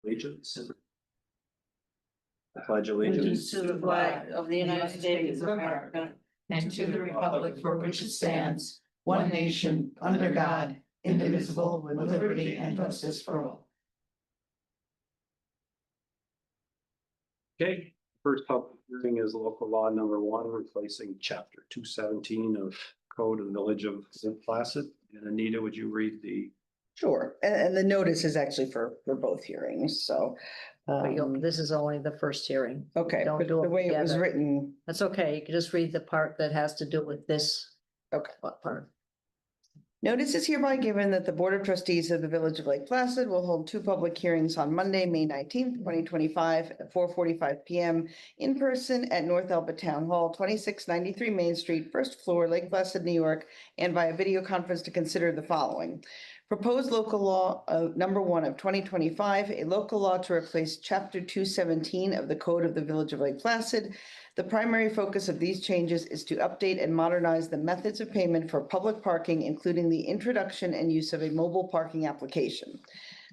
Allegiance. I pledge allegiance To the flag of the United States of America and to the republic for which it stands, one nation, under God, indivisible, with liberty and justice for all. Okay, first public hearing is local law number 1, replacing chapter 217 of Code of the Village of St. Placid. And Anita, would you read the? Sure, and the notice is actually for both hearings, so. But this is only the first hearing. Okay, don't but do the it way it was together. written, That's okay. You can just read the part that has to do with this. Okay. Part. notice is hereby given that the Board of Trustees of the Village of Lake Placid will hold 2 public hearings on Monday, May 19th, 2025 at 4:45 PM in person at North Elba Town Hall, 2693 Main Street, first floor, Lake Placid, New York, and via video conference to consider the following. Proposed local law number 1 of 2025, a local law to replace chapter 217 of the Code of the Village of Lake Placid. The primary focus of these changes is to update and modernize the methods of payment for public parking, including the introduction and use of a mobile parking application.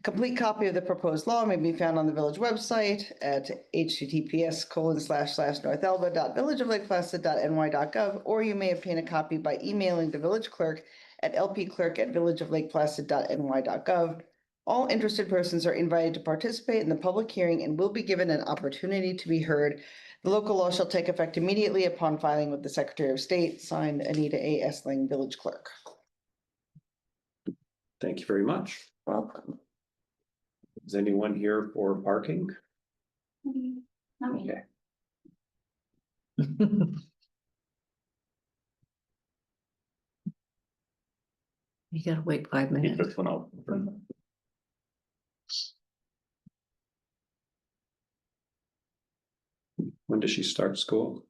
Complete copy of the proposed law may be found on the village website at https://northelba.villageoflakeplacid.ny.gov, or you may obtain a copy by emailing the village clerk at lpclerk@villageoflakeplacid.ny.gov. All interested persons are invited to participate in the public hearing and will be given an opportunity to be heard. The local law shall take effect immediately upon filing with the Secretary of State. Signed, Anita A. Essling, Village Clerk. Thank you very much. Welcome. Is anyone here for parking? Okay. You gotta wait 5 Keep minutes. this one up. When does she start school?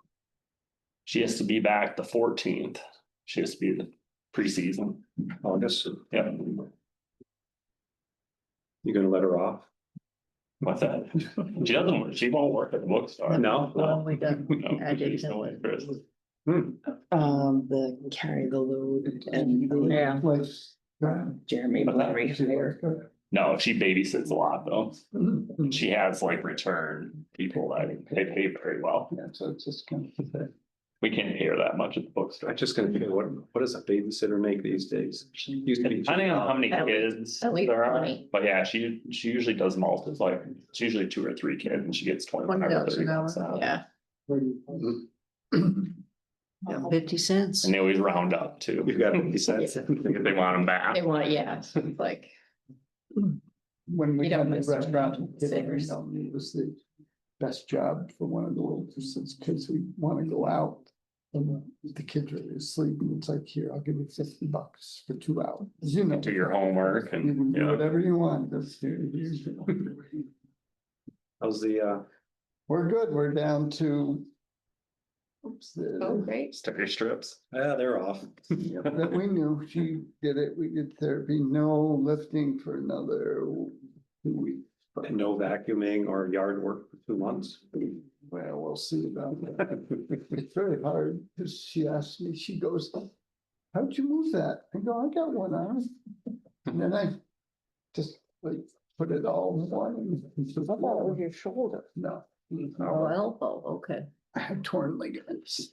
She has to be back the 14th. She has to be the preseason. August? Yeah, You gonna let her off? what's that? She doesn't, she won't work at the bookstore. No? Well, we got No, added she's to- no interest. The carry the load and Yeah. Jeremy Larry here. No, she babysits a lot though. She has like return people that they pay very well. Yeah, so it's just kind of. We can't pay her that much at the bookstore. I'm just gonna think, what does a babysitter make these days? Used to be. Depending on how many At kids at least there are, 20. but yeah, she usually does multiples, like it's usually 2 or 3 kids and she gets 25 or 20 30 an hour. bucks an hour. Yeah, Mhm. 50 cents. And they always round up too. You've got 50 cents. If they want them back. They want, yeah, like. When we You don't had the miss restaurant, something. it was the best job for one of the waitresses, because we want to go out. And the kids are asleep, and it's like, here, I'll give you $50 for 2 hours, you know. Do your homework You can and, do yeah. whatever you want, just here's your. How's the, We're good, we're down to. Oops, Great. Sticker strips. they're off. that we knew she did it, we did therapy, no lifting for another 2 weeks. And no vacuuming or yard work for 2 months. Well, we'll see about that. It's very hard, because she asked me, she goes, how'd you move that? I go, I got one arm. And then I just like put it all in one. And she says, "Oh, your shoulder. no, Oh, no, elbow, okay. I had torn ligaments."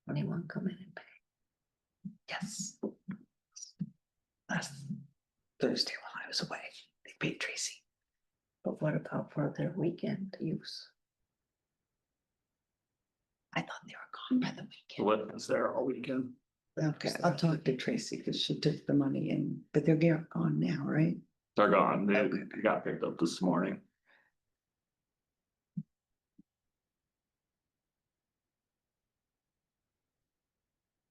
Anyone come in and pay? Yes. Last Thursday while I was away, they paid Tracy. But what about for their weekend use? I thought they were gone by the weekend. What is there all weekend? Okay, I'll talk to Tracy because she took the money in, but they're gone now, right? They're gone. They Okay. got picked up this morning.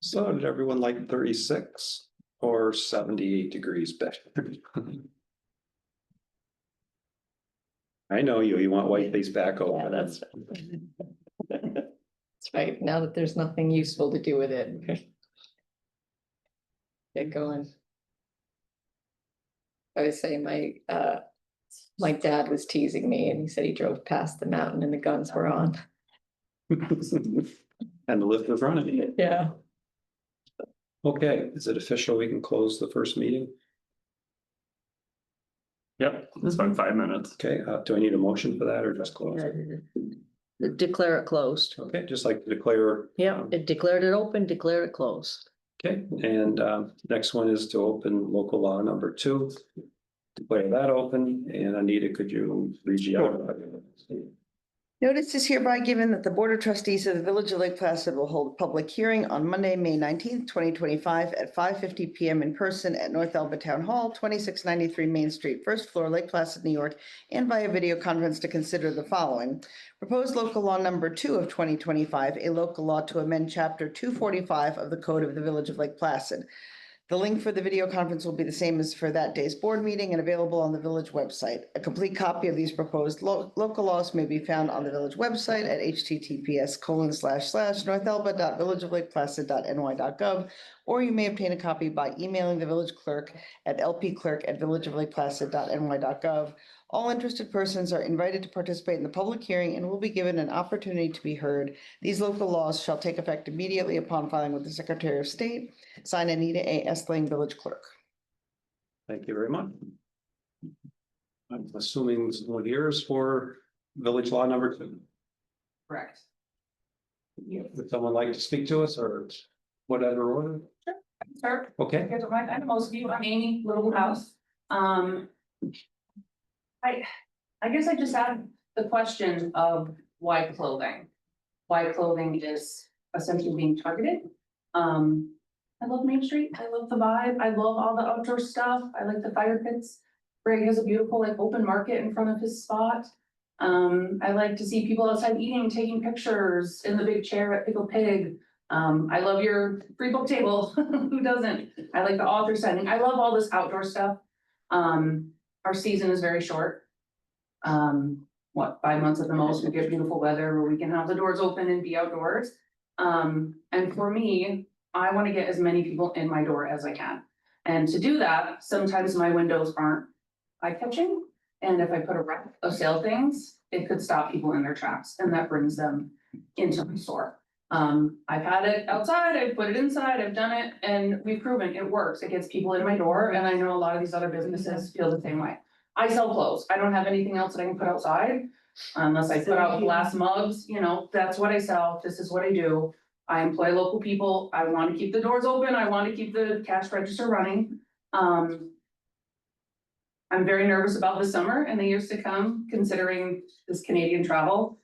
So did everyone like 36 or 78 degrees better? I know you want whiteface back over. Yeah, that's. That's right, now that there's nothing useful to do with it. Get going. I would say my My dad was teasing me and he said he drove past the mountain and the guns were on. And the lift was running. Yeah. Okay, is it official? We can close the first meeting? Yep, it's about 5 minutes. Okay, do I need a motion for that or just close? Declare it closed. Okay, just like to declare. Yeah, it declared it open, declare it closed. Okay, and next one is to open local law number 2. Declare that open, and Anita, could you read the out? Notice is hereby given that the Board of Trustees of the Village of Lake Placid will hold a public hearing on Monday, May 19th, 2025 at 5:50 PM in person at North Elba Town Hall, 2693 Main Street, first floor, Lake Placid, New York, and via video conference to consider the following. Proposed local law number 2 of 2025, a local law to amend chapter 245 of the Code of the Village of Lake Placid. The link for the video conference will be the same as for that day's board meeting and available on the village website. A complete copy of these proposed local laws may be found on the village website at https://northelba.villageoflakeplacid.ny.gov, or you may obtain a copy by emailing the village clerk at lpclerk@villageoflakeplacid.ny.gov. All interested persons are invited to participate in the public hearing and will be given an opportunity to be heard. These local laws shall take effect immediately upon filing with the Secretary of State. Signed, Anita A. Estling, Village Clerk. Thank you very much. I'm assuming someone here is for village law number 2. Correct. Would someone like to speak to us or whatever order? Sir, Okay, you guys don't mind, I know most of you, I'm Amy, Little House. I guess I just had the question of why clothing? Why clothing is essentially being targeted? I love Main Street, I love the vibe, I love all the outdoor stuff, I like the fire pits. Greg has a beautiful like open market in front of his spot. I like to see people outside eating, taking pictures in the big chair at Pickle Pig. I love your free book table, who doesn't? I like the author signing, I love all this outdoor stuff. Our season is very short. 5 months at the most, we get beautiful weather where we can have the doors open and be outdoors. And for me, I want to get as many people in my door as I can. And to do that, sometimes my windows aren't eye-catching. And if I put a rack of sale things, it could stop people in their tracks and that brings them into my store. I've had it outside, I've put it inside, I've done it, and we've proven it works. It gets people in my door, and I know a lot of these other businesses feel the same way. I sell clothes. I don't have anything else that I can put outside. Unless I put out glass mugs, you know, that's what I sell. This is what I do. I employ local people. I want to keep the doors open. I want to keep the cash register running. I'm very nervous about the summer and the years to come, considering this Canadian travel.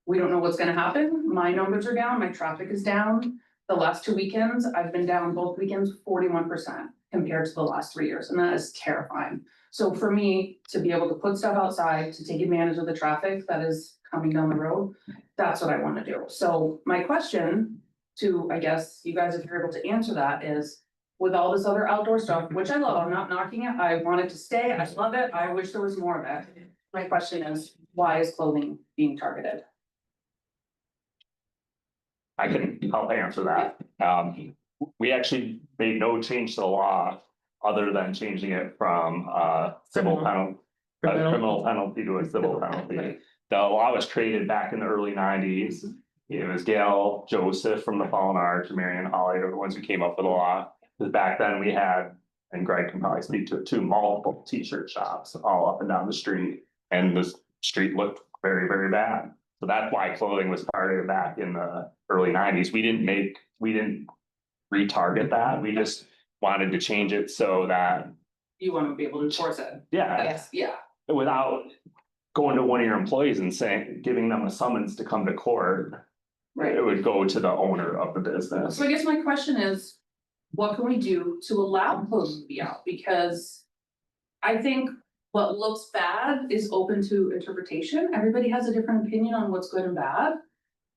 We don't know what's gonna happen. My numbers are down, my traffic is down. The last 2 weekends, I've been down both weekends 41% compared to the last 3 years, and that is terrifying. So for me, to be able to put stuff outside, to take advantage of the traffic that is coming down the road, that's what I wanna do. So my question to, I guess, you guys, if you're able to answer that, is with all this other outdoor stuff, which I love, I'm not knocking it, I want it to stay, I love it, I wish there was more of it. My question is, why is clothing being targeted? I can help answer that. We actually made no change to the law other than changing it from civil penalty, criminal penalty to a civil penalty. The law was created back in the early 90s. It was Gail Joseph from the Fallen Arch and Marion Holly are the ones who came up with the law. Because back then we had, and Greg can probably speak to it too, multiple t-shirt shops all up and down the street. And the street looked very, very bad. So that's why clothing was targeted back in the early 90s. We didn't retarget that. We just wanted to change it so that, You wanna be able to enforce it? yeah, Yes, yeah. without going to one of your employees and saying, giving them a summons to come to court. Right. It would go to the owner of the business. So I guess my question is, what can we do to allow clothing to be out? Because I think what looks bad is open to interpretation. Everybody has a different opinion on what's good and bad.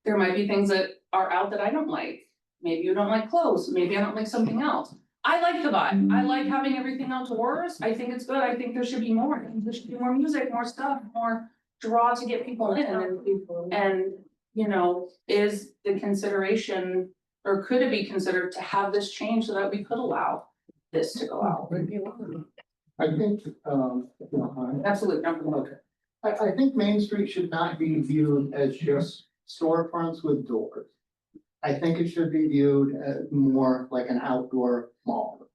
There might be things that are out that I don't like. Maybe you don't like clothes, maybe I don't like something else. I like the vibe. I like having everything outdoors. I think it's good. I think there should be more. There should be more music, more stuff, more draw to get people in and you know, is the consideration, or could it be considered to have this change so that we could allow this to go out? I think, Absolutely, jump in. okay. I think Main Street should not be viewed as just storefronts with doors. I think it should be viewed as more like an outdoor mall.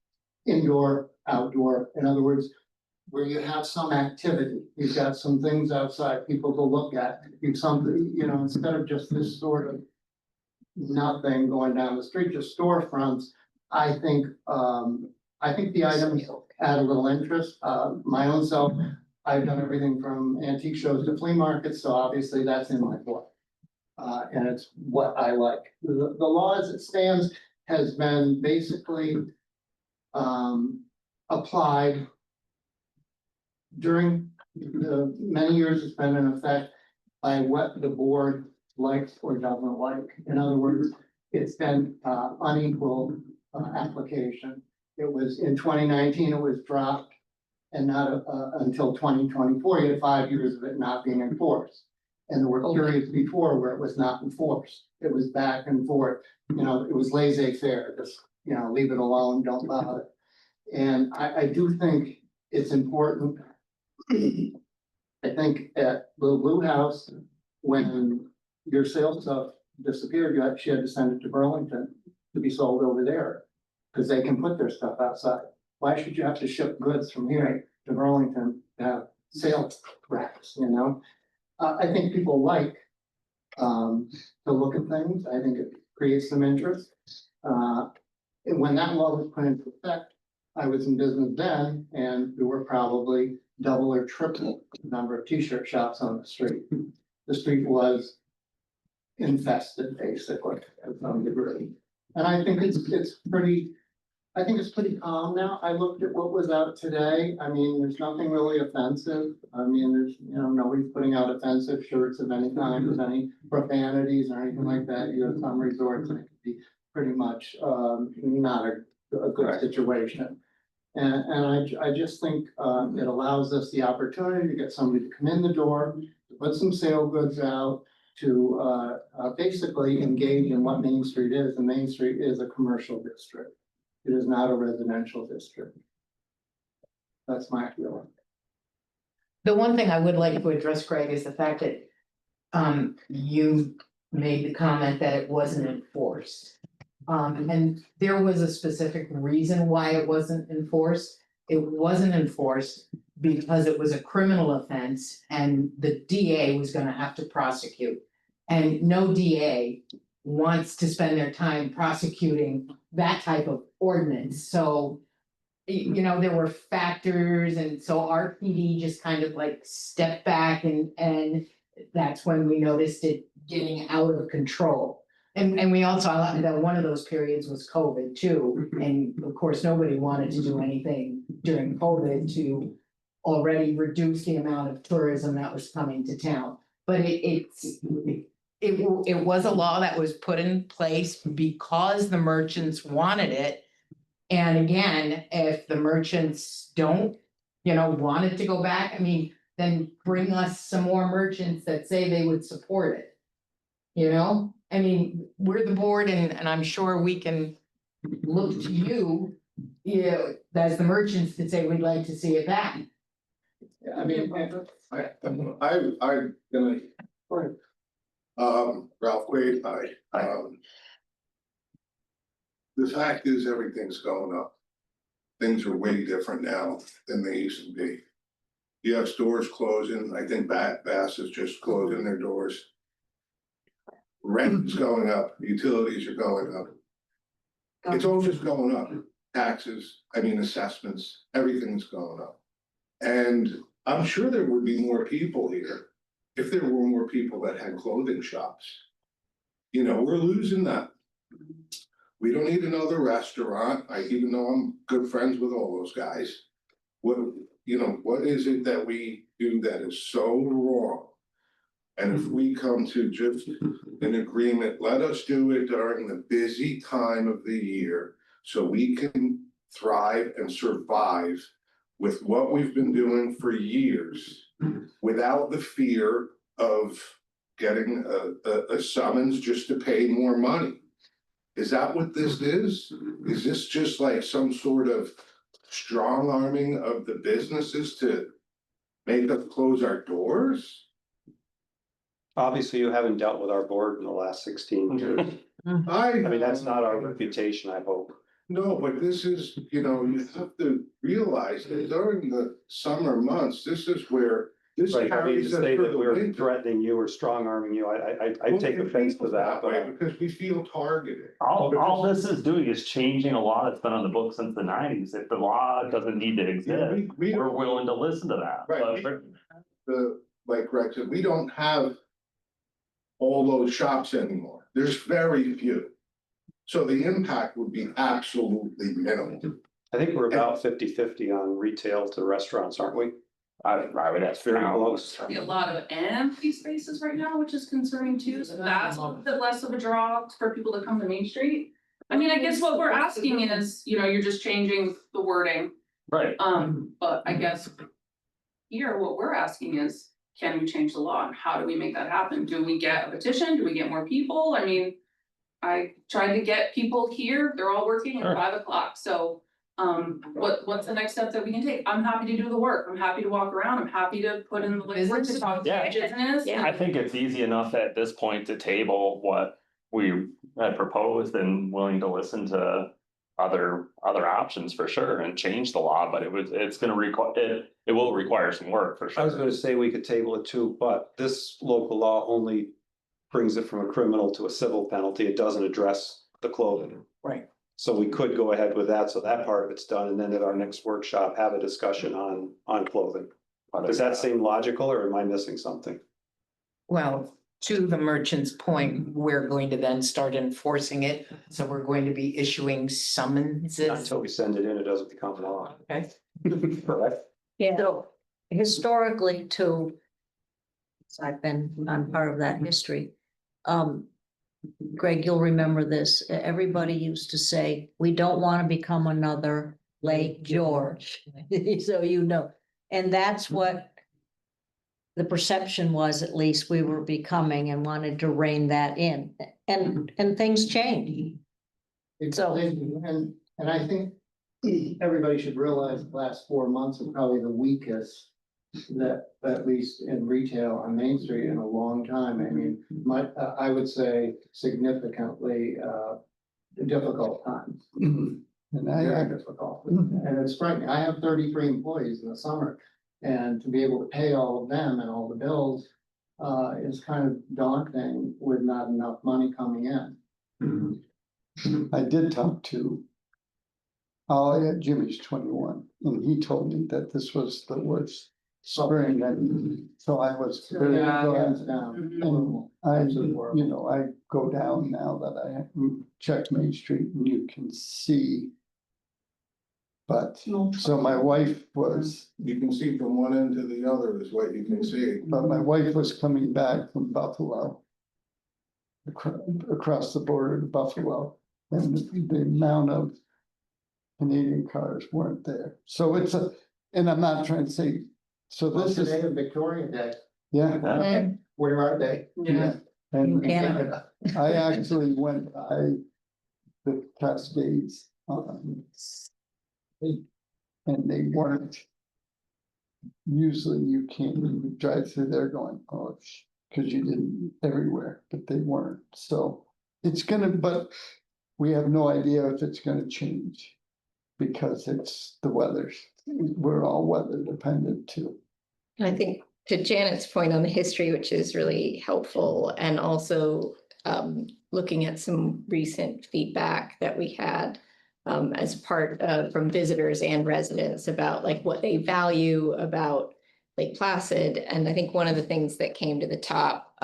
Indoor, outdoor, in other words, where you have some activity, you've got some things outside, people to look at, you've something, you know, instead of just this sort of nothing going down the street, just storefronts. I think the items add a little interest. My own self, I've done everything from antique shows to flea markets, so obviously that's in my blood. And it's what I like. The law as it stands has been basically applied during the many years it's been in effect by what the board likes or doesn't like. In other words, it's been unequal application. It was in 2019, it was dropped, and not until 2024, you had 5 years of it not being enforced. And there were periods before where it was not enforced. It was back and forth, you know, it was laissez-faire, just, you know, leave it alone, don't bother. And I do think it's important. I think at Little Blue House, when your sales stuff disappeared, you actually had to send it to Burlington to be sold over there. Because they can put their stuff outside. Why should you have to ship goods from here to Burlington to have sales racks, you know? I think people like to look at things. I think it creates some interest. And when that law was put into effect, I was in business then, and there were probably double or triple the number of t-shirt shops on the street. The street was infested, basically, to some degree. And I think it's pretty calm now. I looked at what was out today. I mean, there's nothing really offensive. I mean, there's, you know, nobody's putting out offensive shirts of any kind with any profanities or anything like that. You have some resorts and it could be pretty much not a good situation. And I just think it allows us the opportunity to get somebody to come in the door, to put some sale goods out, to basically engage in what Main Street is. And Main Street is a commercial district. It is not a residential district. That's my feeling. The one thing I would like to address, Greg, is the fact that you made the comment that it wasn't enforced. And there was a specific reason why it wasn't enforced. It wasn't enforced because it was a criminal offense and the DA was gonna have to prosecute. And no DA wants to spend their time prosecuting that type of ordinance, so. You know, there were factors, and so our PD just kind of like stepped back and that's when we noticed it getting out of control. And we also, that one of those periods was COVID too, and of course, nobody wanted to do anything during COVID to already reduce the amount of tourism that was coming to town. But it was a law that was put in place because the merchants wanted it. And again, if the merchants don't, you know, want it to go back, I mean, then bring us some more merchants that say they would support it. You know, I mean, we're the board and I'm sure we can look to you, you know, as the merchants to say we'd like to see it back. I mean, I'm gonna. Ralph Quaid, the fact is, everything's going up. Things are way different now than they used to be. You have stores closing. I think Bass is just closing their doors. Rent's going up, utilities are going up. It's all just going up. Taxes, I mean, assessments, everything's going up. And I'm sure there would be more people here if there were more people that had clothing shops. You know, we're losing that. We don't need another restaurant. Even though I'm good friends with all those guys. What is it that we do that is so wrong? And if we come to just an agreement, let us do it during the busy time of the year so we can thrive and survive with what we've been doing for years without the fear of getting a summons just to pay more money. Is that what this is? Is this just like some sort of strong arming of the businesses to make us close our doors? Obviously, you haven't dealt with our board in the last 16 years. I mean, that's not our reputation, I hope. No, but this is, you know, you have to realize that during the summer months, this is where this Right, I mean, to carries us say through that the we're winter. threatening you or strong arming you, I Well, take it offense to feels that, way but. Because we feel targeted. All this is doing is changing a law that's been on the books since the nineties. If the law doesn't need to exist, We we're don't, willing to listen to that. Right. But like Greg said, we don't have all those shops anymore. There's very few. So the impact would be absolutely minimal. I think we're about 50-50 on retail to restaurants, aren't we? I would have Very found. close. A lot of empty spaces right now, which is concerning too, so that's a little bit less of a draw for people to come to Main Street. I mean, I guess what we're asking is, you know, you're just changing the wording, Right. but I guess. Here, what we're asking is, can we change the law and how do we make that happen? Do we get a petition? Do we get more people? I mean. I tried to get people here, they're all working Sure. at 5 o'clock, so. What's the next step that we can take? I'm happy to do the work, I'm happy to walk around, I'm happy to put in the legwork to talk to Yeah. business. Yeah. I think it's easy enough at this point to table what we had proposed and willing to listen to other options for sure and change the law, but it's gonna require, it will require some work for I was sure. gonna say we could table it too, but this local law only brings it from a criminal to a civil penalty. It doesn't address the clothing. Right. So we could go ahead with that, so that part of it's done, and then at our next workshop, have a discussion on clothing. Does that seem logical, or am I missing something? Well, to the merchant's point, we're going to then start enforcing it, so we're going to be issuing summonses. Until we send it in, it doesn't become law. Okay. Correct? Yeah, so historically too. So I've been on part of that history. Greg, you'll remember this. Everybody used to say, we don't want to become another Lake George. So you know, and that's what the perception was, at least we were becoming, and wanted to rein that in. And things change. So- And I think everybody should realize the last 4 months are probably the weakest that, at least in retail on Main Street in a long time. I mean, I would say significantly, difficult times. And very difficult, and it's frightening. I have 33 employees in the summer. And to be able to pay all of them and all the bills, is kind of daunting with not enough money coming in. I did talk to Jimmy's 21, and he told me that this was the worst spring, and so I was very glad. And I, you know, I go down now that I check Main Street and you can see. But, so my wife was, You can see from one end to the other is what you can see. but my wife was coming back from Buffalo. Across the border to Buffalo, and the amount of Canadian cars weren't there. So it's and I'm not trying to say, so this is. Today Victoria Day. Yeah. Where are they? Yeah. And In Canada. I actually went by the Cascades. And they weren't. Usually you can't even drive through there going, oh, because you didn't everywhere, but they weren't. So it's gonna, but we have no idea if it's gonna change. Because it's the weather. We're all weather dependent too. I think to Janet's point on the history, which is really helpful, and also looking at some recent feedback that we had as part of from visitors and residents about like what they value about Lake Placid. And I think one of the things that came to the top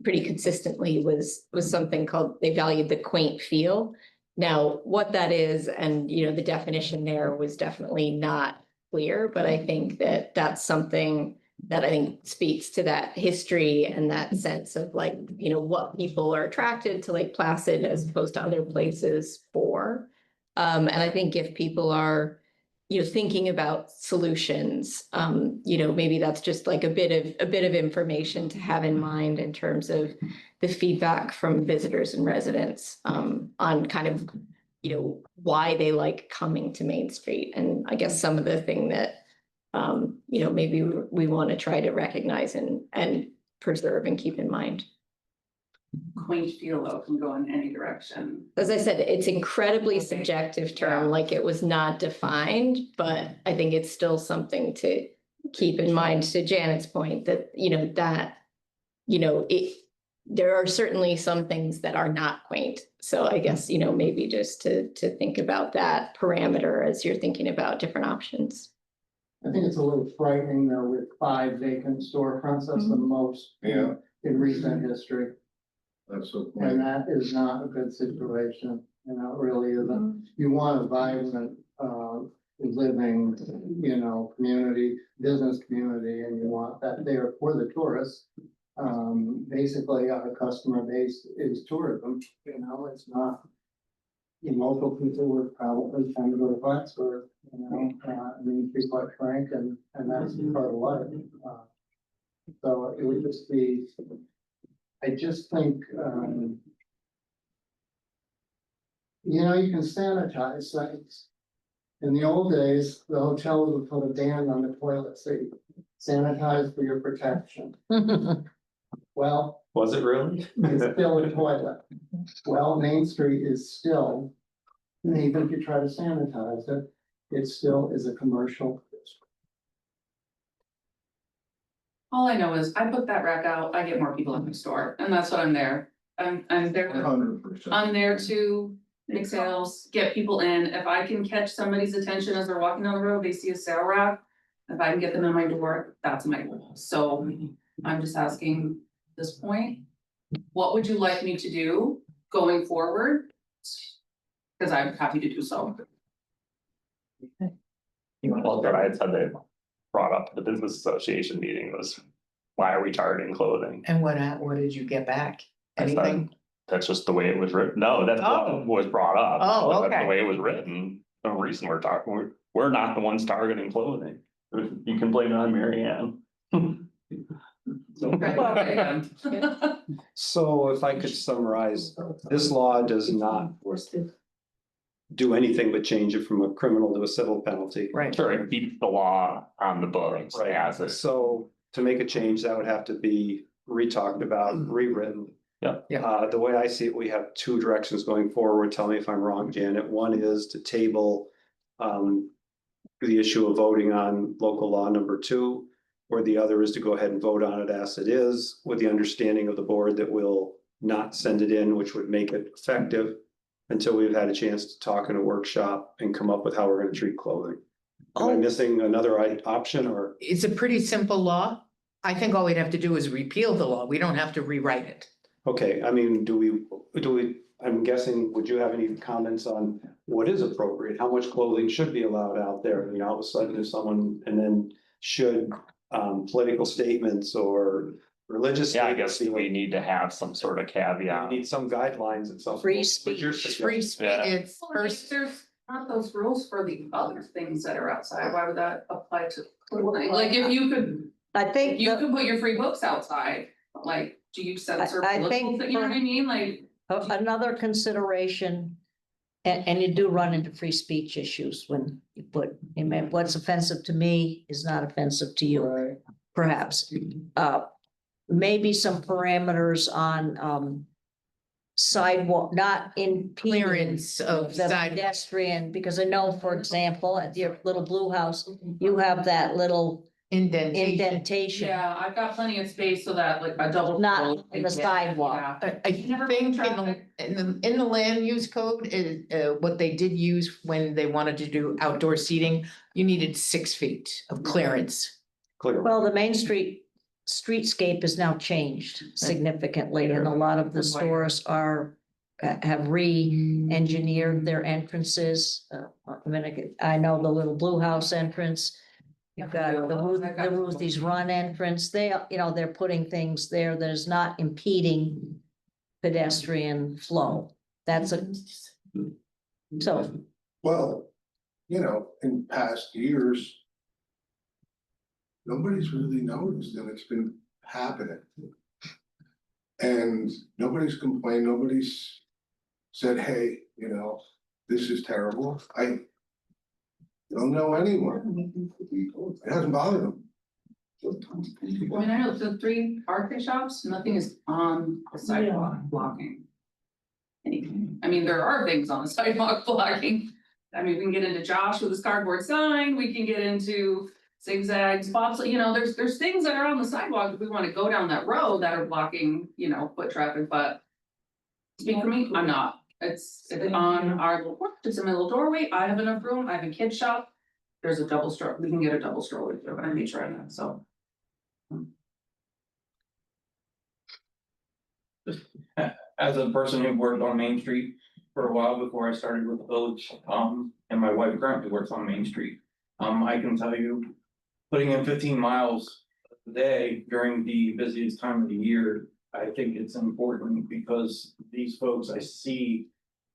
pretty consistently was something called, they valued the quaint feel. Now, what that is, and you know, the definition there was definitely not clear, but I think that that's something that I think speaks to that history and that sense of like, you know, what people are attracted to Lake Placid as opposed to other places for. And I think if people are, you know, thinking about solutions, you know, maybe that's just like a bit of information to have in mind in terms of the feedback from visitors and residents on kind of you know, why they like coming to Main Street. And I guess some of the thing that, you know, maybe we want to try to recognize and preserve and keep in mind. Quaint feel though can go in any direction. As I said, it's incredibly subjective term, Yeah. like it was not defined, but I think it's still something to keep in mind, to Janet's point, that, you know, that, you know, there are certainly some things that are not quaint. So I guess, you know, maybe just to think about that parameter as you're thinking about different options. I think it's a little frightening though with 5 vacant storefronts, that's the most Yeah. in recent history. That's the And point. that is not a good situation, you know, it really isn't. You want a vibrant, living, you know, community, business community, and you want that there for the tourists. Basically, our customer base is tourism, you know, it's not. The local people would probably tend to go to Plattsburgh, you know, I mean, to be quite frank, and that's part of life. So it would just be, I just think, you know, you can sanitize things. In the old days, the hotels would put a band on the toilet seat, sanitize for your protection. Well, Was it really? it's still a toilet. Well, Main Street is still, even if you try to sanitize it, it still is a commercial district. All I know is I put that rack out, I get more people in the store, and that's what I'm there. I'm there, 100%. I'm there to make sales, get people in. If I can catch somebody's attention as they're walking down the road, they see a sale rack. If I can get them in my door, that's my goal. So I'm just asking at this point, what would you like me to do going forward? Cause I'm happy to do so. Well, what I had said they brought up at the business association meeting was, why are we targeting clothing? And what did you get back? I said, Anything? that's just the way it was written. No, that's Oh. what was brought up. Oh, But that's okay. the way it was written. No reason we're not the ones targeting clothing. You can blame it on Mary Ann. So if I could summarize, this law does not do anything but change it from a criminal to a civil penalty. Right. Sure, it keeps the law on the books Right. as it. So to make a change, that would have to be re-talked about, rewritten. Yeah. The way I see it, we have 2 directions going forward. Tell me if I'm wrong, Janet. One is to table the issue of voting on local law number 2, or the other is to go ahead and vote on it as it is, with the understanding of the board that will not send it in, which would make it effective until we've had a chance to talk in a workshop and come up with how we're gonna treat clothing. Am I missing another option, or? It's a pretty simple law. I think all we'd have to do is repeal the law. We don't have to rewrite it. Okay, I mean, do we, I'm guessing, would you have any comments on what is appropriate? How much clothing should be allowed out there? You know, all of a sudden if someone, and then should political statements or religious. Yeah, I guess statements we need to have some sort of be- caveat. Need some guidelines and something. Free What you're speech. Free suggesting. speech, Yeah. it's Well, if first, there's not those rules for the other things that are outside, why would that apply to clothing? Like if you could, I think, you the- could put your free books outside, but like, do you censor I political, think thing? You know what I mean, like. another consideration, and you do run into free speech issues when you put, I mean, what's offensive to me is not offensive to you, Right. perhaps. Maybe some parameters on sidewalk, not in clearance of the side. pedestrian, because I know, for example, at your little blue house, you have that little indentation. Yeah, I've got plenty of space so that like a double. Not roll on the can get- sidewalk. yeah. I Never think in traffic. the land use code, what they did use when they wanted to do outdoor seating, you needed 6 feet of clearance. Clear. Well, the Main Street streetscape is now changed significantly, and a lot of the stores have re-engineered their entrances. I know the little blue house entrance. You've got the Ruthie's Run entrance. They, you know, they're putting things there that is not impeding pedestrian flow. That's so, Well, you know, in past years. Nobody's really noticed and it's been happening. And nobody's complained, nobody's said, hey, you know, this is terrible. I don't know anyone. It hasn't bothered them. I mean, I know the 3 arcade shops, nothing is on the sidewalk blocking. Anything. I mean, there are things on the sidewalk blocking. I mean, we can get into Josh with his cardboard sign, we can get into zigzag spots, you know, there's things that are on the sidewalk if we wanna go down that road that are blocking, you know, foot traffic, but. Speak for me, I'm not. It's on our little porch, it's in my little doorway, I have enough room, I have a kid shop. There's a double stroller, we can get a double stroller, through, and I made sure of that, so. As a person who worked on Main Street for a while before I started with the village, and my wife currently works on Main Street. I can tell you, putting in 15 miles a day during the busiest time of the year, I think it's important because these folks, I see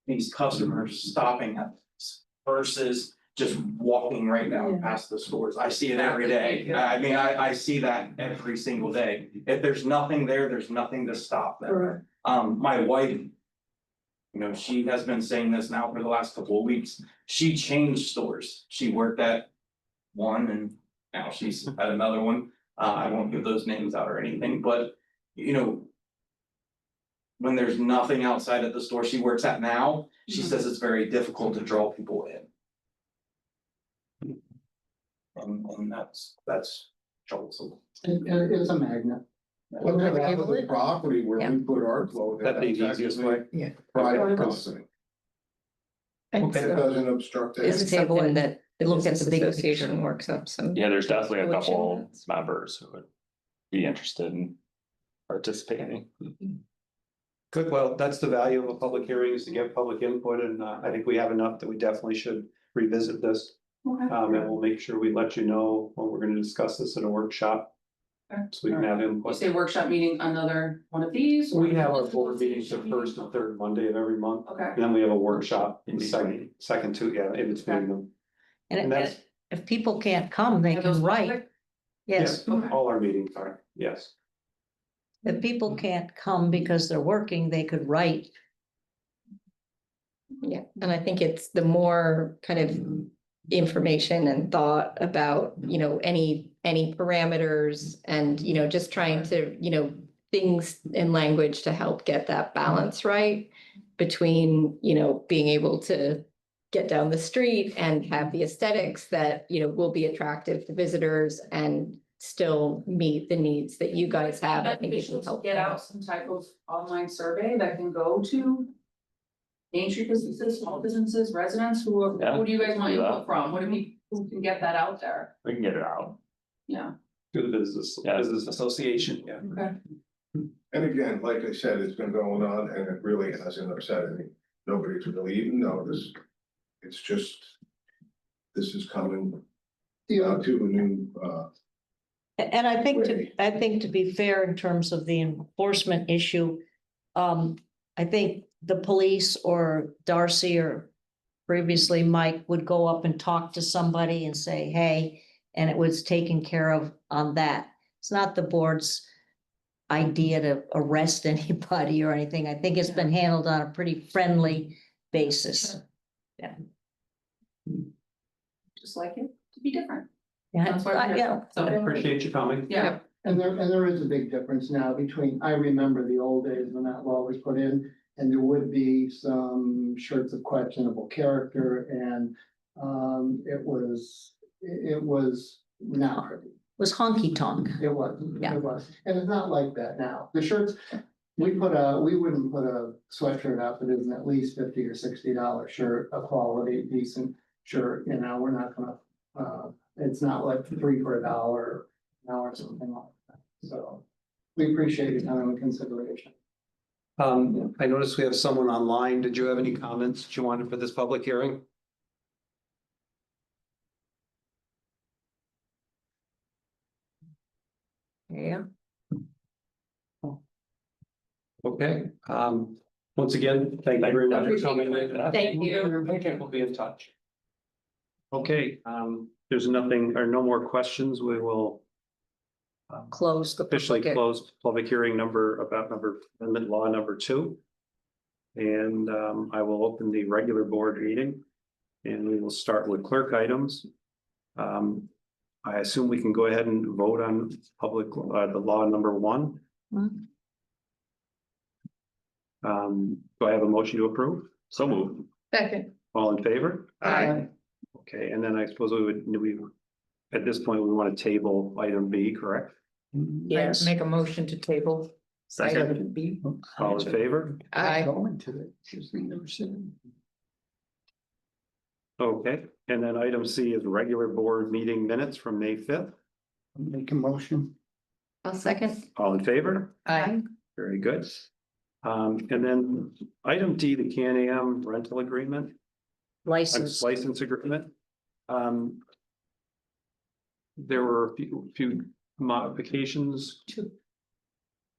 these customers stopping at this versus just walking right down past the stores. I see it every day. I mean, I see that every single day. If there's nothing there, there's nothing to stop them. My wife, you know, she has been saying this now for the last couple of weeks. She changed stores. She worked at one and now she's at another one. I won't give those names out or anything, but you know. When there's nothing outside of the store she works at now, she says it's very difficult to draw people in. And that's troublesome. And it's a magnet. What the hell with the property where we put our clothing? That'd be the easiest way. Yeah. Private property. And It so doesn't obstruct this is it. something that the look at business the big association picture. works up some. Yeah, there's definitely a Solution. couple members who would be interested in participating. Good, well, that's the value of a public hearing is to get public input and I think we have enough that we definitely should revisit this. Okay. And we'll make sure we let you know when we're gonna discuss this in a workshop. Okay. So we can have You input. say workshop meeting, another one of these? or We have our board multiple meetings the meetings? first and third Monday of every month, Okay, and then we have a workshop In the between. second two, yeah, in between them. And And that's, if people can't come, they Are those can write. public? Yes, yes, all our meetings are, yes. if people can't come because they're working, they could write. Yeah, and I think it's the more kind of information and thought about, you know, any parameters and, you know, just trying to, you know, things in language to help get that balance right between, you know, being able to get down the street and have the aesthetics that, you know, will be attractive to visitors and still meet the needs that you guys have. I think it Beneficial will to help. get out some type of online survey that can go to Main Street businesses, small businesses, residents, who Yeah, do you guys want do that. input from? What do we, who can get that out there? We can get it out. Yeah. To the business, Yeah. business association, yeah. Okay. And again, like I said, it's been going on and it really hasn't upset any, nobody's really even noticed. It's just, this is coming to a new, And I think to be fair in terms of the enforcement issue, I think the police or Darcy or previously Mike would go up and talk to somebody and say, hey, and it was taken care of on that. It's not the board's idea to arrest anybody or anything. I think it's been handled on a pretty friendly basis. Just like it to be different. Yeah, That's why we're yeah. here. So, Appreciate you coming. yeah, And there is a big difference now between, I remember the old days when that law was put in. And there would be some shirts of questionable character and it was not pretty. Was honky tonk. It was, Yeah. it was. And it's not like that now. The shirts, we wouldn't put a sweatshirt out that isn't at least $50 or $60 shirt, a quality, decent shirt, you know, we're not gonna, it's not like 3 for $1 now or something like that. So we appreciate your time and consideration. I noticed we have someone online. Did you have any comments that you wanted for this public hearing? Yeah. Okay, once again, thank you very much for coming. Thank you. Okay, we'll be in touch. Okay, there's nothing or no more questions. We will Close the. officially public- close public hearing amendment law number 2. And I will open the regular board meeting. And we will start with clerk items. I assume we can go ahead and vote on public, the law number 1. Do I have a motion to approve? So moved. Second. All in favor? Aye. Okay, and then I suppose at this point, we want to table item B, correct? Yes. Make a motion to table. Second. Item B. All in favor? Aye. Going today, just never said. Okay, and then item C is regular board meeting minutes from May 5th. Make a motion. I'll second. All in favor? Aye. Very good. And then item D, the Can-Am rental agreement, License. license agreement. There were a few modifications.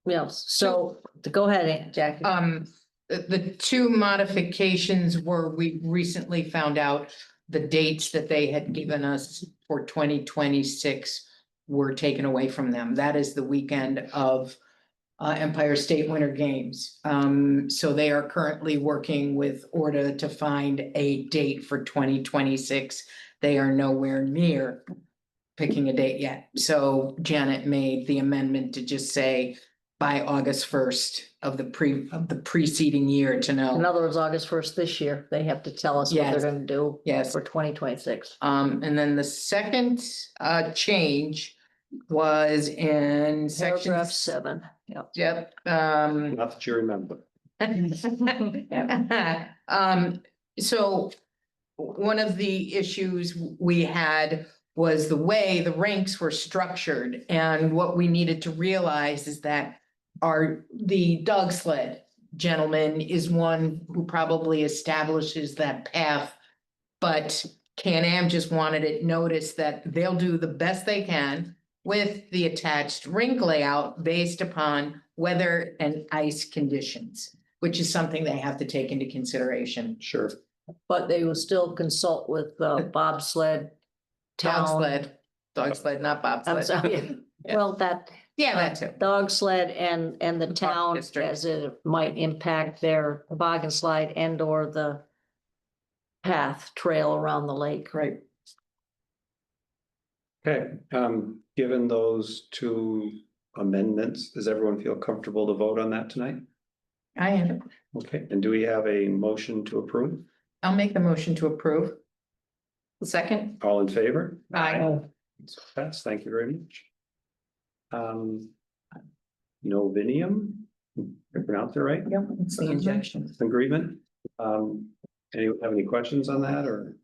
Yes, so go ahead, Jackie. The two modifications were, we recently found out the dates that they had given us for 2026 were taken away from them. That is the weekend of Empire State Winter Games. So they are currently working with Orta to find a date for 2026. They are nowhere near picking a date yet. So Janet made the amendment to just say by August 1st of the preceding year to In know. other words, August 1st this year, they have to tell us what Yes. they're gonna do Yes. for 2026. And then the second change was in section. Paragraph 7, yep. Yep, Not that you remember. So one of the issues we had was the way the ranks were structured. And what we needed to realize is that the dog sled gentleman is one who probably establishes that path. But Can-Am just wanted it noticed that they'll do the best they can with the attached rink layout based upon weather and ice conditions, which is something they have to take into consideration. Sure. But they will still consult with bobsled town. Dog sled, not I'm bobsled. sorry, Yeah. well, that Yeah, that too. dog sled and the The park town district. as it might impact their toboggan slide and or the path trail around the lake. Right. Okay, given those two amendments, does everyone feel comfortable to vote on that tonight? I am. Okay, and do we have a motion to approve? I'll make the motion to approve. Second. All in favor? Aye. Pass, thank you very much. Novinium, I pronounced it right? Yep, it's the injection. Agreement. Anyone have any questions on that or?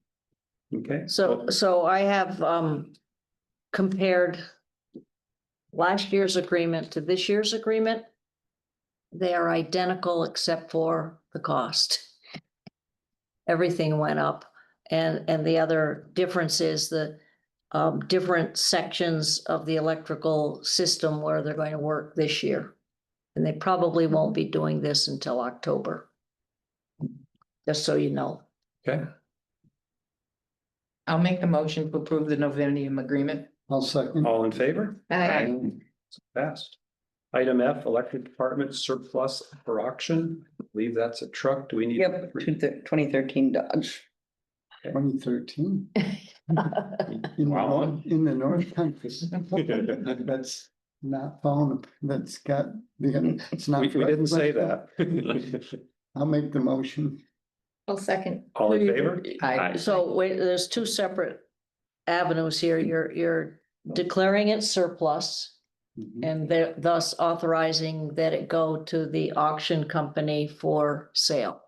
Okay. So I have compared last year's agreement to this year's agreement. They are identical except for the cost. Everything went up, and the other difference is the different sections of the electrical system where they're going to work this year. And they probably won't be doing this until October. Just so you know. Okay, I'll make the motion to approve the Novinium agreement. I'll second. all in favor? Aye. Passed. Item F, electric department surplus for auction. I believe that's a truck. Do we need? Yep, 2013 Dodge. 2013. Wow. In the North Country. That's not phone, that's got, it's not. We didn't say that. I'll make the motion. I'll second. All in favor? Aye. So wait, there's two separate avenues here. You're declaring it surplus. And they're thus authorizing that it go to the auction company for sale.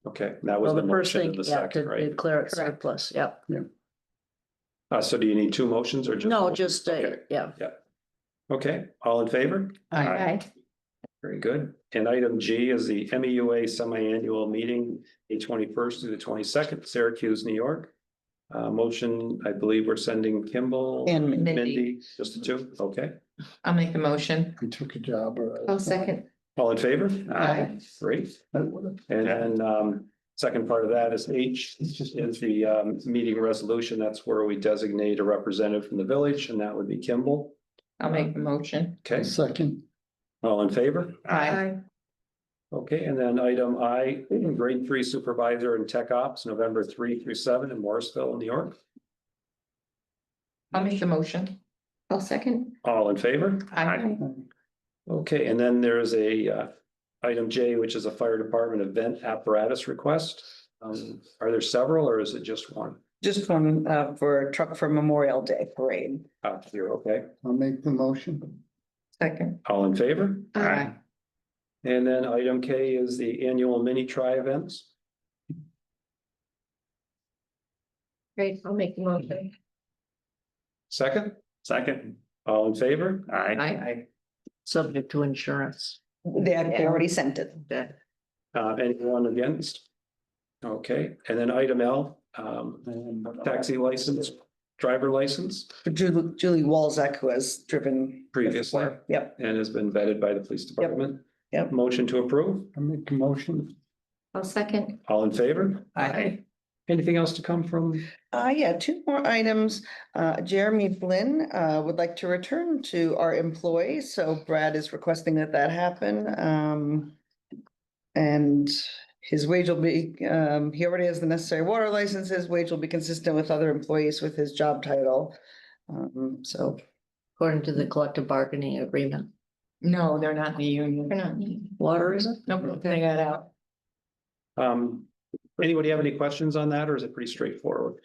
Okay, that was So the the first motion thing, of the yeah, second, to right? declare it Correct. surplus, yep. So do you need two motions or just? No, one? just, Okay. yeah. Okay, all in favor? Aye. Very good. And item G is the MEUA semi-annual meeting, the 21st through the 22nd, Syracuse, New York. Motion, I believe we're sending Kimball. And Mindy. Mindy, just the two, okay. I'll make the motion. I took a job or. I'll second. All in favor? Aye. Great. I would've- And then, second part of that is H, It's just. is the, meeting resolution. That's where we designate a representative from the village, and that would be Kimball. I'll make the motion. Okay, Second. all in favor? Aye. Okay, and then item I, grade 3 supervisor and tech ops, November 3 through 7 in Morrisville, New York. I'll make the motion. I'll second. All in favor? Aye. Okay, and then there's a item J, which is a fire department event apparatus request. Are there several or is it just one? Just one for a truck for Memorial Day parade. Here, okay. I'll make the motion. Second. All in favor? Aye. And then item K is the annual mini tri events. Great, I'll make the motion. Second? Second. All in favor? Aye. Aye. Subject to insurance. They already sent it. Anyone against? Okay, and then item L, taxi license, driver license For Julie Walzak, who has driven. previously Yep. and has been vetted by the police department. Yep. Motion to approve. I make a motion. I'll second. All in favor? Aye. Anything else to come from? Yeah, two more items. Jeremy Flynn, would like to return to our employee, so Brad is requesting that that happen. And his wage will be, he already has the necessary water licenses, wage will be consistent with other employees with his job title. So, According to the collective bargaining agreement. No, they're not in the union. We're not. Water is it? Nope, they got out. Anybody have any questions on that or is it pretty straightforward?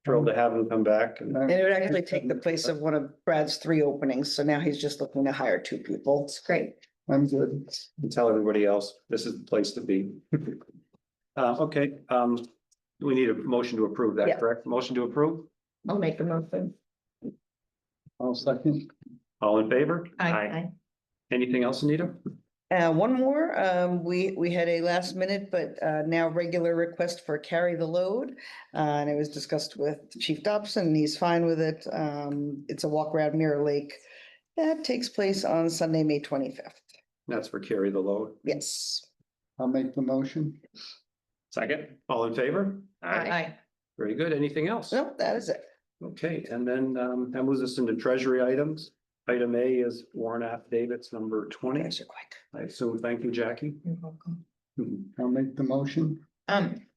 Thrilled to have him come back and and it would actually take the place of one of Brad's 3 openings, so now he's just looking to hire 2 people. It's great. I'm good. tell everybody else this is the place to be. Okay, we need a motion to approve that, Yeah. correct? Motion to approve? I'll make the motion. I'll second. All in favor? Aye. Anything else, Anita? One more, we had a last minute, but now regular request for carry the load. And it was discussed with Chief Dobson, and he's fine with it. It's a walk around Mirror Lake. That takes place on Sunday, May 25th. That's for carry the load. Yes. I'll make the motion. Second, all in favor? Aye. Very good. Anything else? No, that is it. Okay, and then that moves us into treasury items. Item A is warrant affidavits number 20. Thanks, you're quick. I assume, thank you, Jackie. You're welcome. I'll make the motion.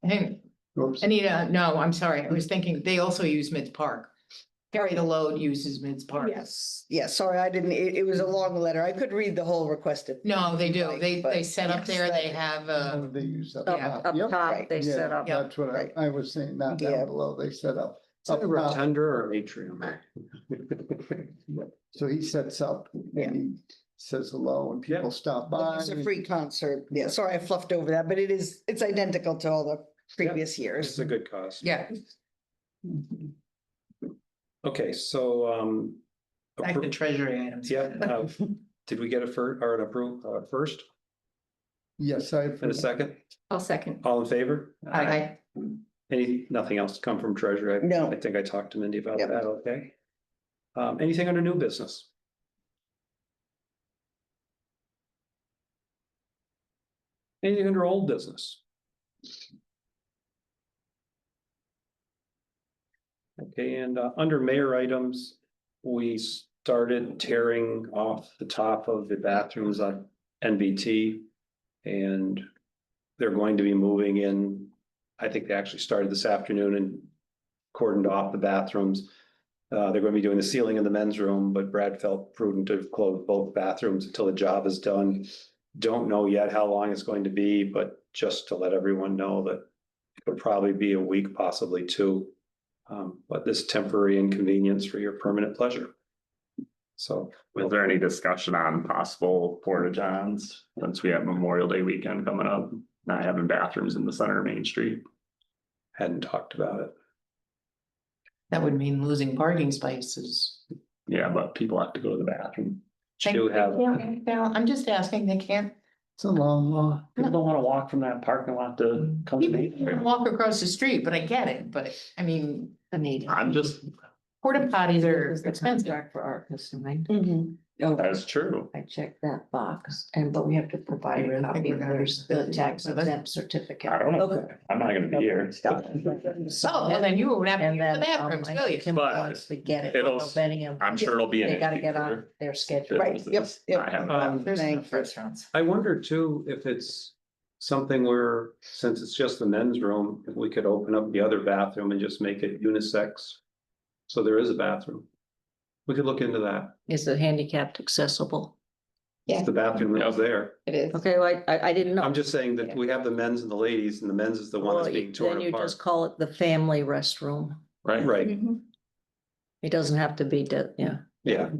Hey, Oops. Anita, no, I'm sorry. I was thinking they also use Mids Park. Carry the load uses Mids Park. Yes, sorry, I didn't, it was a long letter. I could read the whole requested. No, they do. Right, They but set up yes, there. They that- have Oh, they use up Yeah. top. Up Yep. top, right. they set Yeah, up. that's what Right. I was saying, not Yeah. down below, they set up. Is that a Up top. rotunda or an atrium? So he sets up Yeah. and he says hello and Yeah. people stop by. It's a and- free concert. Yeah, sorry, I fluffed over that, but it's identical to all the previous It's years. a good cause. yeah, Okay, so back to treasury items. yeah, did we get a or an approve first Yes, I. and a second? I'll second. All in favor? Aye. Nothing else to come from treasury? No. I think I talked to Mindy about Yep. that, okay? Anything under new business? Anything under old business? Okay, and under mayor items, we started tearing off the top of the bathrooms on NBT. And they're going to be moving in, I think they actually started this afternoon and cordoned off the bathrooms. They're going to be doing the ceiling in the men's room, but Brad felt prudent to close both bathrooms until the job is done. Don't know yet how long it's going to be, but just to let everyone know that it would probably be a week, possibly 2. But this temporary inconvenience for your permanent pleasure. So. Was there any discussion on possible porta johns, since we have Memorial Day weekend coming up, not having bathrooms in the center of Main Street? Hadn't talked about it. That would mean losing parking spaces. Yeah, but people have to go to the bathroom. Do have, I'm just asking, they can't. It's a long walk. People don't wanna walk from that parking lot to come to People Main can Street. walk across the street, but I get it, but I mean, Anita. I'm just, porta potties are expensive. Contract for art costuming. Mhm. Oh, That's true. I checked that box but we have to provide a copy of the tax exempt certificate. I don't know. Okay. I'm not gonna be here. Oh, well, then you won't have to And use the then, bathrooms, I will you? think Kim But wants to get it. it'll- from Benningham. I'm sure it'll be in. They it gotta get on future their schedule. Right, yep, businesses. yep. I have that. There's no Thanks. first rounds. I wonder too, if it's something where, since it's just the men's room, if we could open up the other bathroom and just make it unisex. So there is a bathroom. We could look into that. Is it handicapped accessible? Yeah. It's the bathroom that was there. It is. Okay, well, I didn't know. I'm just saying that we have the men's and the ladies, and the men's is the one that's Well, being torn then you apart. just call it the family restroom. Right. Right, It doesn't have to be, yeah. yeah,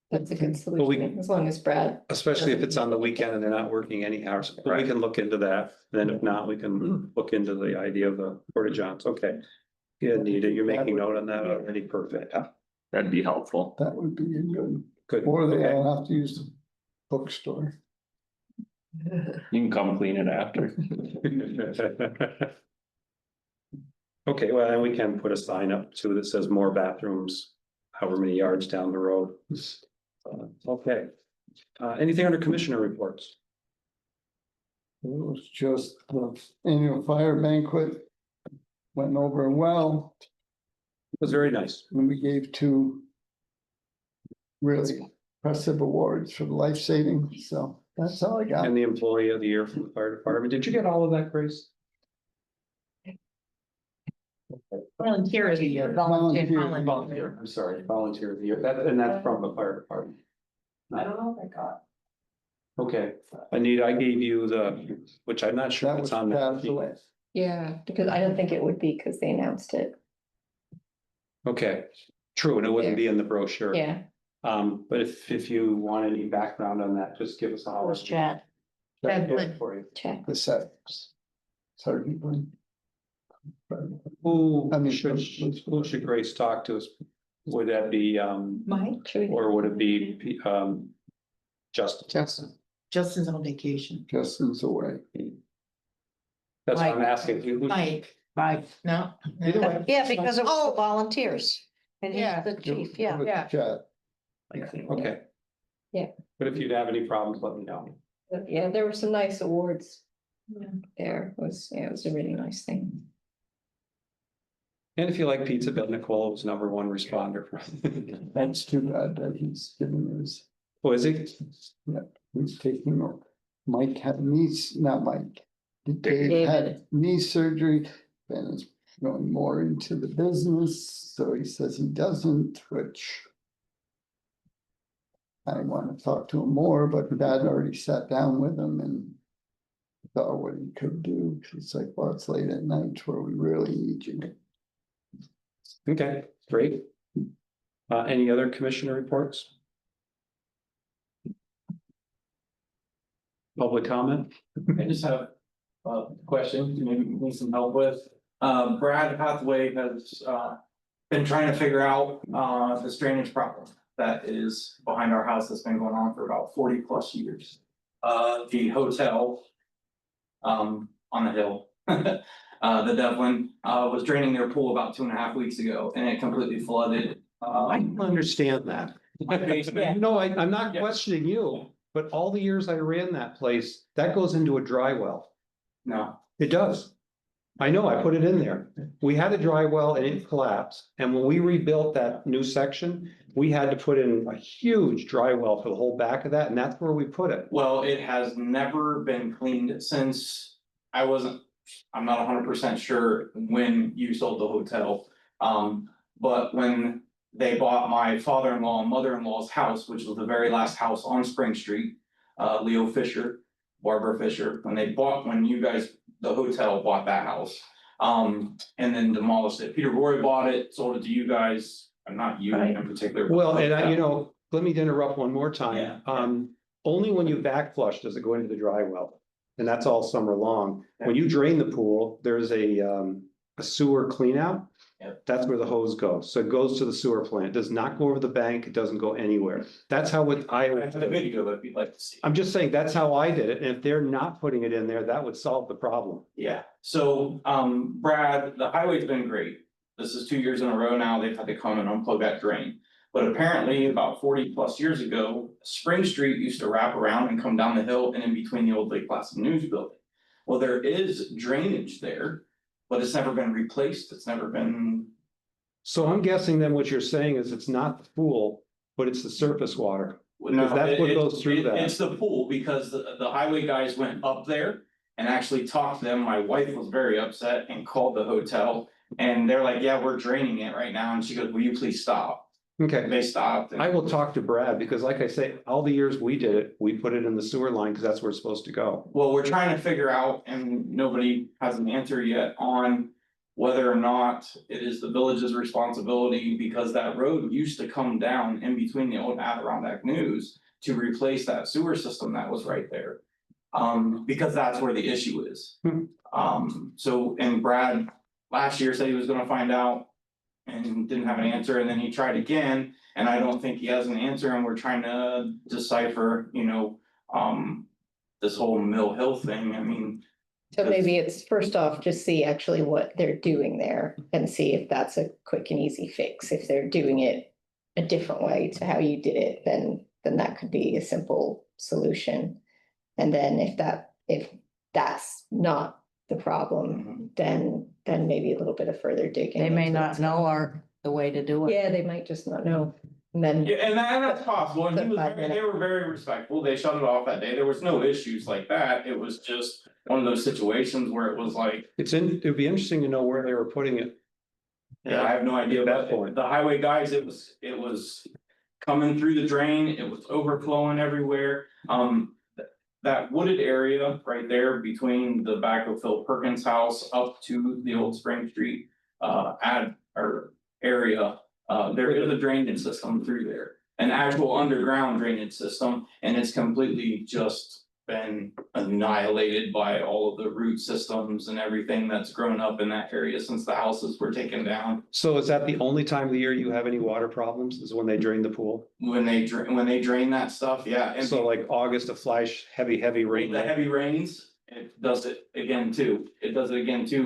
That's a good Well, we- solution, as long as Brad. especially if it's on the weekend and they're not working any hours, but we Right. can look into that. Then if not, we can look into the idea of the porta johns, okay. Yeah, Anita, you're making note on that already, perfect. That'd be helpful. That would be good. Good. Or they Okay. all have to use the bookstore. You can come clean it after. Okay, well, then we can put a sign up too that says more bathrooms, however many yards down the road. Okay, anything under commissioner reports? It was just the annual fire banquet. Went over well, It was very nice. and we gave 2 really impressive awards for the life saving, so that's all I got. And the employee of the year from the fire department. Did you get all of that, Grace? Volunteer is a year. Volunteer. I'm sorry, volunteer of the year. That, and that's from the fire department. I don't know if I got. Okay, Anita, I gave you the, which I'm not sure That what's was on that. passed away. Yeah, because I don't think it would be, because they announced it. Okay, true, and it wouldn't be in the brochure. Yeah, But if you want any background on that, just give us a holler. Where's Chad? Check it for you. check. The sex. Sergeant Byrne. Who I mean, should Grace talk to us? Would that be, Mike, should we? or would it be, Justin? Justin's on vacation. Justin's away. That's what I'm asking. Who- Mike, no? Either way. Yeah, because it was the volunteers. And he's Yeah. the chief, yeah. Yeah. Chat. Okay. Yeah. But if you'd have any problems, let me know. Yeah, there were some nice awards. There was, yeah, it was a really nice thing. And if you like pizza, Bill Nicole was #1 responder. That's too bad that he's giving his, Oh, is he? he's taking over. Mike had not Mike. Dave had knee surgery and is going more into the business, so he says he doesn't, which. I want to talk to him more, but Dad already sat down with him and. Thought what he could do. It's like, well, it's late at night where we really need you. Okay, great. Any other commissioner reports? Public comment? I just have a question, you maybe need some help with. Brad Hathaway has been trying to figure out this drainage problem that is behind our house that's been going on for about 40+ years. The hotel on the hill, the Devlin, was draining their pool about 2.5 weeks ago, and it completely flooded. I don't understand that. My basement. No, I'm not Yeah. questioning you, but all the years I ran that place, that goes into a dry well. No, It does. I know, I put it in there. We had a dry well and it collapsed. And when we rebuilt that new section, we had to put in a huge dry well for the whole back of that, and that's where we put it. well, it has never been cleaned since I'm not 100% sure when you sold the hotel. But when they bought my father-in-law and mother-in-law's house, which was the very last house on Spring Street, Leo Fisher, Barbara Fisher, when you guys, the hotel bought that house. And then demolished it. Peter Roy bought it, sold it to you guys, not you in particular. but Well, and the hotel. let me interrupt one more time. Yeah. Only when you back flush does it go into the dry well. And that's all summer long. When you drain the pool, there's a sewer clean out. Yep. That's where the hose goes. So it goes to the sewer plant. It does not go over the bank. It doesn't go anywhere. That's how I have a video that you'd like to see. I'm just saying, that's how I did it. And if they're not putting it in there, that would solve the problem. Yeah, so, Brad, the highway's been great. This is 2 years in a row now. They've had to come and unplug that drain. But apparently about 40+ years ago, Spring Street used to wrap around and come down the hill and in between the old Lake Placid News Building. Well, there is drainage there, but it's never been replaced, it's never been. So I'm guessing then what you're saying is it's not the pool, but it's the surface water. No, that's what goes through that. It's the pool, because the highway guys went up there and actually talked to them. My wife was very upset and called the hotel. And they're like, yeah, we're draining it right now. And she goes, will you please stop? Okay, And they stopped. and- I will talk to Brad, because like I say, all the years we did it, we put it in the sewer line, because that's where it's supposed to go. Well, we're trying to figure out, and nobody has an answer yet on whether or not it is the village's responsibility, because that road used to come down in between the old Adirondack News to replace that sewer system that was right there. Because that's where the issue is. Hmm. So, and Brad last year said he was gonna find out and didn't have an answer, and then he tried again, and I don't think he has an answer, and we're trying to decipher, this whole Mill Hill thing, I mean. So maybe it's first off, just see actually what they're doing there and see if that's a quick and easy fix. If they're doing it a different way to how you did it, then that could be a simple solution. And then if that's not the problem, then maybe a little bit of further digging. They may into not it. know the way to do it. Yeah, they might just not know. And then. Yeah, and that's possible, and they were very respectful, they shut it off that day, there was no issues like that, it was just one of those situations where it was like. It'd be interesting to know where they were putting it. Yeah, I have no idea, At that but point. the highway guys, it was coming through the drain, it was overflowing everywhere. That wooded area right there between the back of Phil Perkins' house up to the old Spring Street area. There is a drainage system through there, an actual underground drainage system, and it's completely just been annihilated by all of the root systems and everything that's grown up in that area since the houses were taken down. So is that the only time of the year you have any water problems, is when they drain the pool? When they drain that stuff, yeah, and So like August, a flash, heavy rain. the heavy rains, it does it again too,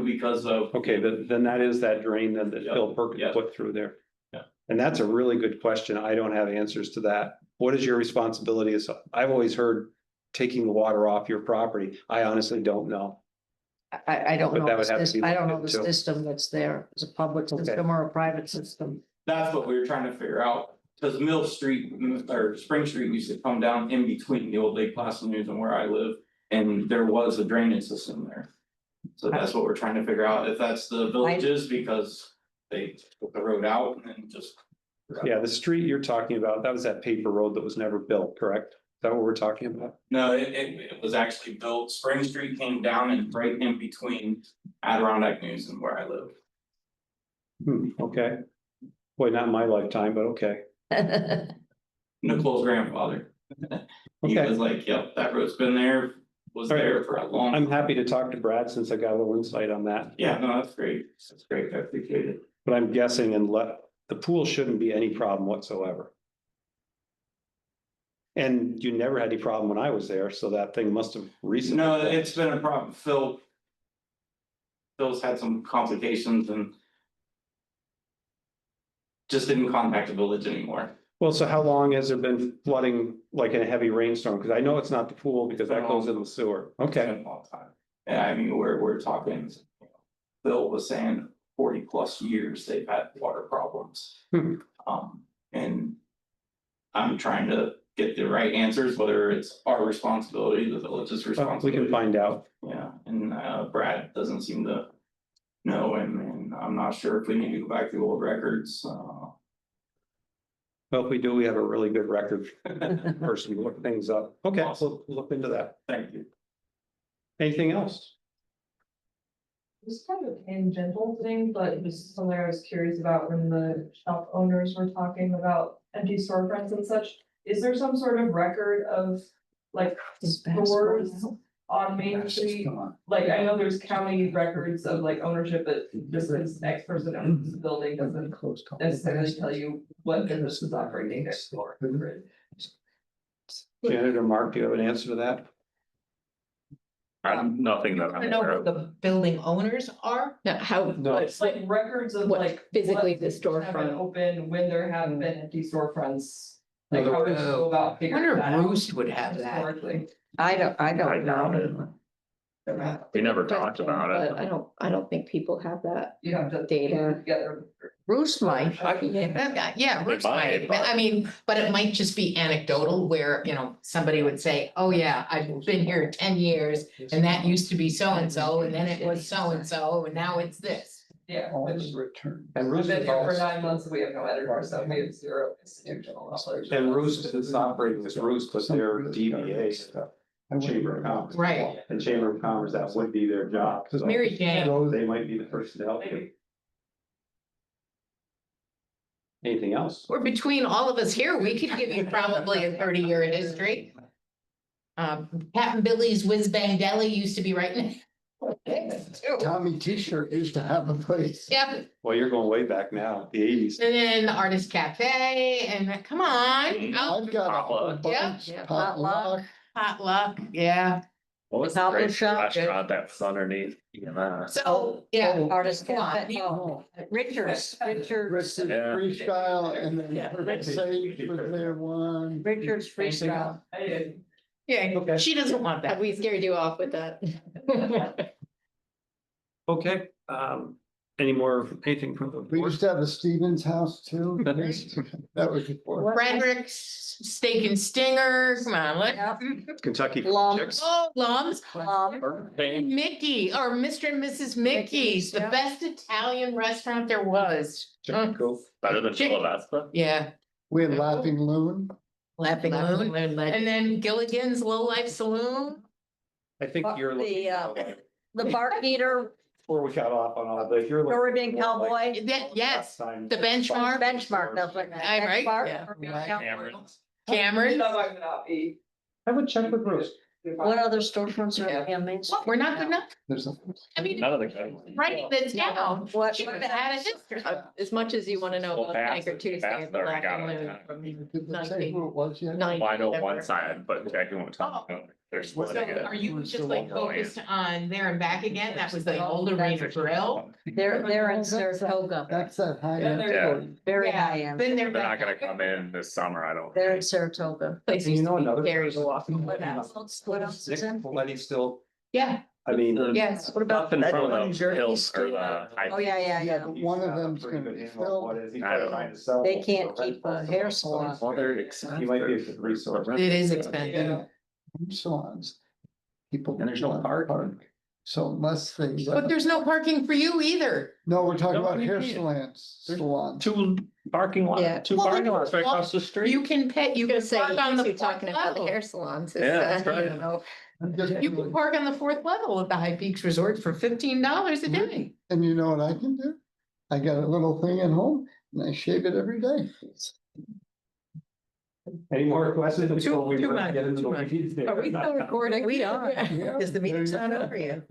because of. Okay, then that is that drain then that Yep, Phil Perkins yep. put through there. Yeah. And that's a really good question. I don't have answers to that. What is your responsibility? I've always heard taking the water off your property. I honestly don't know. I don't But know, that would have to be I don't know looked the into. system that's there, is a public Okay. system or a private system. That's what we were trying to figure out, cause Mill Street or Spring Street used to come down in between the old Lake Placid News and where I live, and there was a drainage system there. So that's what we're trying to figure out, if that's the villages, because they took the road out and then just. Yeah, the street you're talking about, that was that paper road that was never built, correct? Is that what we're talking about? No, it was actually built, Spring Street came down and right in between Adirondack News and where I live. Okay. Boy, not in my lifetime, but okay. Nicole's grandfather. He Okay. was like, yep, that road's been there, was All right. there for a long. I'm happy to talk to Brad since I got a little insight on that, Yeah, no, that's great, that's great, I appreciate it. but I'm guessing the pool shouldn't be any problem whatsoever. And you never had any problem when I was there, so that thing must have recently. No, it's been a problem, Phil's had some complications and. Just didn't contact the village anymore. Well, so how long has there been flooding, like in a heavy rainstorm? Because I know it's not the pool because that goes in the sewer. It's Okay, been a long time. Yeah, I mean, we're talking, Phil was saying 40+ years they've had water problems. Hmm. And. I'm trying to get the right answers, whether it's our responsibility, the village's well, we responsibility. can find out. Yeah, and Brad doesn't seem to know, and I'm not sure if we need to go back through old records, Well, if we do, we have a really good record person to look things up. Okay, Awesome. we'll look into that. Thank you. Anything else? Just kind of tangential thing, but it was something I was curious about when the shop owners were talking about empty storefronts and such. Is there some sort of record of like stores on Main Street? Like, I know there's county records of like ownership, but just because X person owns the building doesn't necessarily tell you what business is operating next door. Janet or Mark, do you have an answer to that? Nothing that I I'm know aware what of. the building owners are. Now, how, No. It's like records of What like. physically what the stores have been storefront. Open, when there have been empty storefronts. In Like other how would you words- go about I figuring wonder that if out Roost would have that. historically? I I don't doubt it. know. We never talked about it. But I don't think people have that. You have to. Data. Together. Roost might. Yeah, Roost might, might, but- I mean, but it might just be anecdotal where, you know, somebody would say, oh yeah, I've been here 10 years. And that used to be so-and-so, and then it was so-and-so, and now it's this. Yeah. All which- the return. And I've Roost been is here for also, 9 months, we have no editor, so we have zero institutional knowledge. and Roost is operating as Roost, but they're DBA, Chamber of Commerce. Right. And Chamber of Commerce, that would be their job. So Mary Jane. they might be the person to help you. Anything else? Or between all of us here, we could give you probably a 30-year history. Captain Billy's Whiz Bang Deli used to be right in. Tommy T-shirt used to have a place. Yeah, Well, you're going way back now, the eighties. and then the Artist Cafe, and come on, oh, I've got a whole Potluck. bunch, Yeah, potluck. potluck, yeah. What was the Cobble great shop. restaurant that was underneath EMS? So, yeah. Artist Come on. cafe, oh, Richards, Richard's Yeah. Freestyle and then Yeah. Perfect Sage was there one. Richards Freestyle. I did. Yeah, she doesn't want Have that. we scared you off with that? Okay, any more, anything from the We board? used to have the Stevens House too. That was before. Frederick's Steak and Stinger, come on, Yep. Kentucky Fried Lumps. Chicks? Oh, Lum's, Hey, Mickey, or Mr. and Mrs. Mickey's, the yeah. best Italian restaurant there was. Go. Better than Chicken. Chula Vista? Yeah, We had Laughing Loon. Laughing Loon, and then Gilligan's Low Life Saloon. I think you're looking. The Bart Eater, Before we got off on all this, you're. looking Caribbean for like Cowboy, That, yes, last time. the benchmark, Benchmark, that's what. I'm right, Benchmark, yeah. Cameron's. Cameron. That might not be. I would check with Bruce. What other storefronts are on Main Street? We're not good enough, There's a. I mean, None of the good ones. writing this down, What? should have had a history. As much as you wanna know Well, about Bass- Anchor Tuesday Bass and the already got Laughing it. Loon from Did they say who it was yet? 1990. Well, I know whatever. one side, but Jackie won't tell me. They're So splitting it. are you just like Overland. focused on there and back again? That was the old arena grill? They're in Saratoga, That's that high Yeah, end. they're- store. very Yeah, high end. Been there. They're not done gonna that. come in this summer, I don't. They're in think. Saratoga. Place You used know to be another scary to person- walk. What else? What else is in? Letty still, Yeah, I mean. yes. What about Nothing that from one the Jersey hills or Street? the. Oh, yeah, yeah. But one of them's gonna be filled. I don't know. They can't keep a hair salon. Well, they're You might be a good resource. It is expensive. Yeah. Salons. People. And there's no park. So unless they. But there's no parking for you either. No, we're talking No, about you hair can't. salons, There's salons. Two parking Yeah. lots, two Well, parking lots right well, across the street. You can pay, you You gonna can say, park on the you're fourth talking about the level. hair salons. It's, Yeah, that's you right. know, I'm just- You can park on the fourth level of the High Peaks Resort for $15 a day. And you know what I can do? I got a little thing at home and I shave it every day. Any more questions before we too much, get into too the much. weeds there? Are we still recording? We are. Yeah, Is the meeting's there you not go. over yet?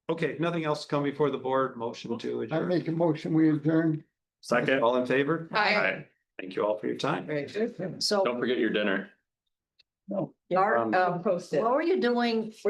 Okay, nothing else to come before the board, motion to I adjourn. make a motion, we adjourn. Second, All in favor? Alright. Thank you all for your time. So, don't forget your dinner. Art, Um, what were you doing